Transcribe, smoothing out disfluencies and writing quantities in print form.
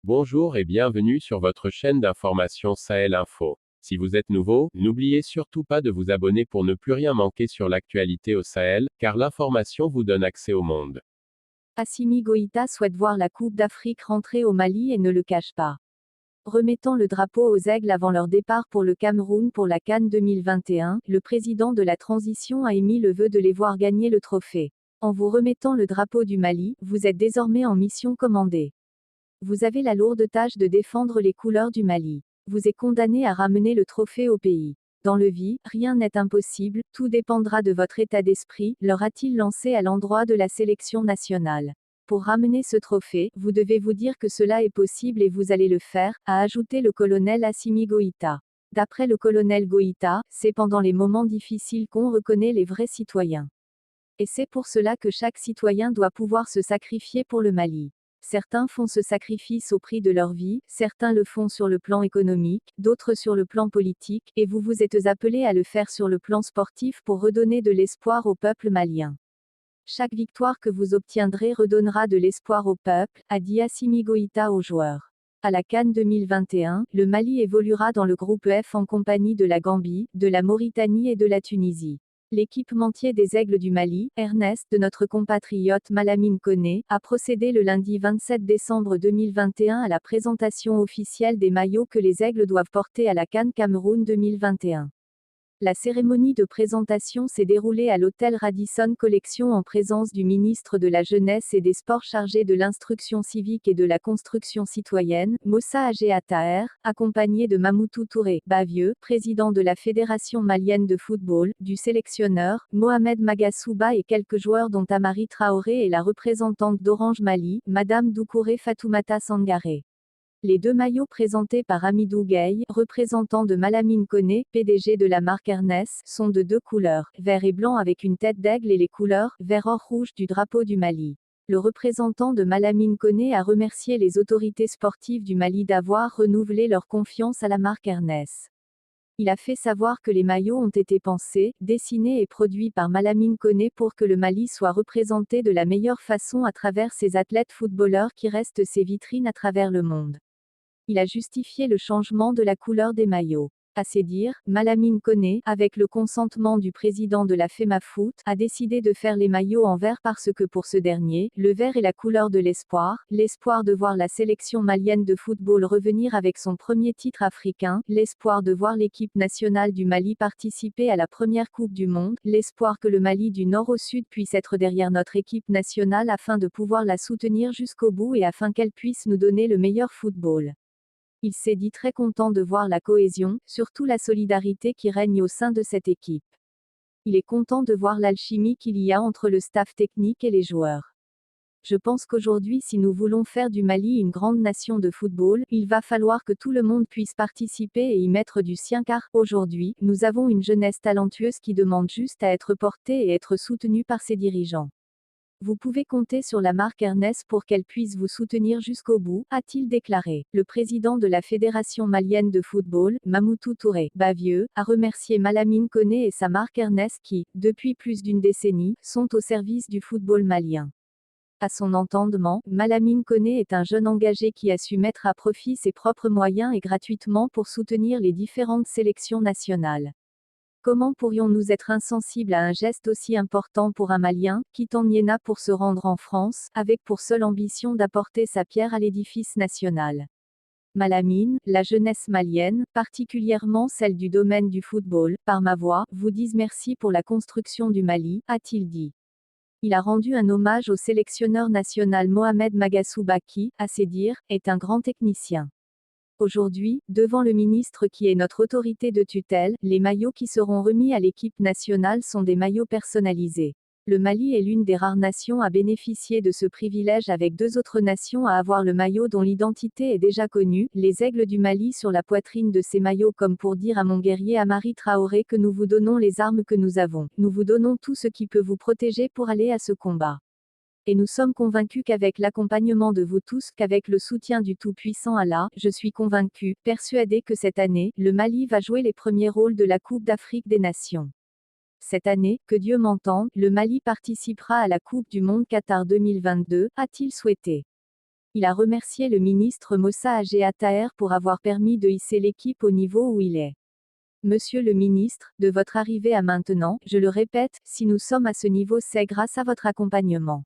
Bonjour et bienvenue sur votre chaîne d'information Sahel Info. Si vous êtes nouveau, n'oubliez surtout pas de vous abonner pour ne plus rien manquer sur l'actualité au Sahel, car l'information vous donne accès au monde. Assimi Goïta souhaite voir la Coupe d'Afrique rentrer au Mali et ne le cache pas. Remettant le drapeau aux aigles avant leur départ pour le Cameroun pour la CAN 2021, le président de la transition a émis le vœu de les voir gagner le trophée. En vous remettant le drapeau du Mali, vous êtes désormais en mission commandée. Vous avez la lourde tâche de défendre les couleurs du Mali. Vous êtes condamné à ramener le trophée au pays. Dans le vie, rien n'est impossible, tout dépendra de votre état d'esprit, leur a-t-il lancé à l'endroit de la sélection nationale. Pour ramener ce trophée, vous devez vous dire que cela est possible et vous allez le faire, a ajouté le colonel Assimi Goïta. D'après le colonel Goïta, c'est pendant les moments difficiles qu'on reconnaît les vrais citoyens. Et c'est pour cela que chaque citoyen doit pouvoir se sacrifier pour le Mali. Certains font ce sacrifice au prix de leur vie, certains le font sur le plan économique, d'autres sur le plan politique, et vous vous êtes appelés à le faire sur le plan sportif pour redonner de l'espoir au peuple malien. Chaque victoire que vous obtiendrez redonnera de l'espoir au peuple, a dit Assimi Goïta aux joueurs. À la CAN 2021, le Mali évoluera dans le groupe F en compagnie de la Gambie, de la Mauritanie et de la Tunisie. L'équipementier des Aigles du Mali, Ernest, de notre compatriote Malamine Koné, a procédé le lundi 27 décembre 2021 à la présentation officielle des maillots que les Aigles doivent porter à la CAN Cameroun 2021. La cérémonie de présentation s'est déroulée à l'hôtel Radisson Collection en présence du ministre de la Jeunesse et des Sports chargé de l'instruction civique et de la construction citoyenne, Moussa Agé Taher, accompagné de Mamoutou Touré Bavieux, président de la Fédération malienne de football, du sélectionneur, Mohamed Magassouba et quelques joueurs dont Amari Traoré et la représentante d'Orange Mali, Madame Doucouré Fatoumata Sangaré. Les deux maillots présentés par Amidou Gueye, représentant de Malamine Koné, PDG de la marque Ernest, sont de deux couleurs, vert et blanc avec une tête d'aigle et les couleurs, vert-or-rouge du drapeau du Mali. Le représentant de Malamine Koné a remercié les autorités sportives du Mali d'avoir renouvelé leur confiance à la marque Ernest. Il a fait savoir que les maillots ont été pensés, dessinés et produits par Malamine Koné pour que le Mali soit représenté de la meilleure façon à travers ses athlètes footballeurs qui restent ses vitrines à travers le monde. Il a justifié le changement de la couleur des maillots. À ses dires, Malamine Koné, avec le consentement du président de la FEMAFOOT, a décidé de faire les maillots en vert parce que pour ce dernier, le vert est la couleur de l'espoir de voir la sélection malienne de football revenir avec son premier titre africain, l'espoir de voir l'équipe nationale du Mali participer à la première Coupe du Monde, l'espoir que le Mali du nord au sud puisse être derrière notre équipe nationale afin de pouvoir la soutenir jusqu'au bout et afin qu'elle puisse nous donner le meilleur football. Il s'est dit très content de voir la cohésion, surtout la solidarité qui règne au sein de cette équipe. Il est content de voir l'alchimie qu'il y a entre le staff technique et les joueurs. Je pense qu'aujourd'hui, si nous voulons faire du Mali une grande nation de football, il va falloir que tout le monde puisse participer et y mettre du sien car, aujourd'hui, nous avons une jeunesse talentueuse qui demande juste à être portée et être soutenue par ses dirigeants. Vous pouvez compter sur la marque Ernest pour qu'elle puisse vous soutenir jusqu'au bout, a-t-il déclaré. Le président de la Fédération malienne de football, Mamoutou Touré Bavieux, a remercié Malamine Koné et sa marque Ernest qui, depuis plus d'une décennie, sont au service du football malien. À son entendement, Malamine Koné est un jeune engagé qui a su mettre à profit ses propres moyens et gratuitement pour soutenir les différentes sélections nationales. Comment pourrions-nous être insensibles à un geste aussi important pour un Malien, quittant Niéna pour se rendre en France, avec pour seule ambition d'apporter sa pierre à l'édifice national? Malamine, la jeunesse malienne, particulièrement celle du domaine du football, par ma voix, vous disent merci pour la construction du Mali, a-t-il dit. Il a rendu un hommage au sélectionneur national Mohamed Magassouba qui, à ses dires, est un grand technicien. Aujourd'hui, devant le ministre qui est notre autorité de tutelle, les maillots qui seront remis à l'équipe nationale sont des maillots personnalisés. Le Mali est l'une des rares nations à bénéficier de ce privilège avec deux autres nations à avoir le maillot dont l'identité est déjà connue, les Aigles du Mali sur la poitrine de ces maillots comme pour dire à mon guerrier Amari Traoré que nous vous donnons les armes que nous avons, nous vous donnons tout ce qui peut vous protéger pour aller à ce combat. Et nous sommes convaincus qu'avec l'accompagnement de vous tous, qu'avec le soutien du Tout-Puissant Allah, je suis convaincu, persuadé que cette année, le Mali va jouer les premiers rôles de la Coupe d'Afrique des Nations. Cette année, que Dieu m'entende, le Mali participera à la Coupe du Monde Qatar 2022, a-t-il souhaité. Il a remercié le ministre Moussa Agé Taher pour avoir permis de hisser l'équipe au niveau où il est. Monsieur le ministre, de votre arrivée à maintenant, je le répète, si nous sommes à ce niveau, c'est grâce à votre accompagnement.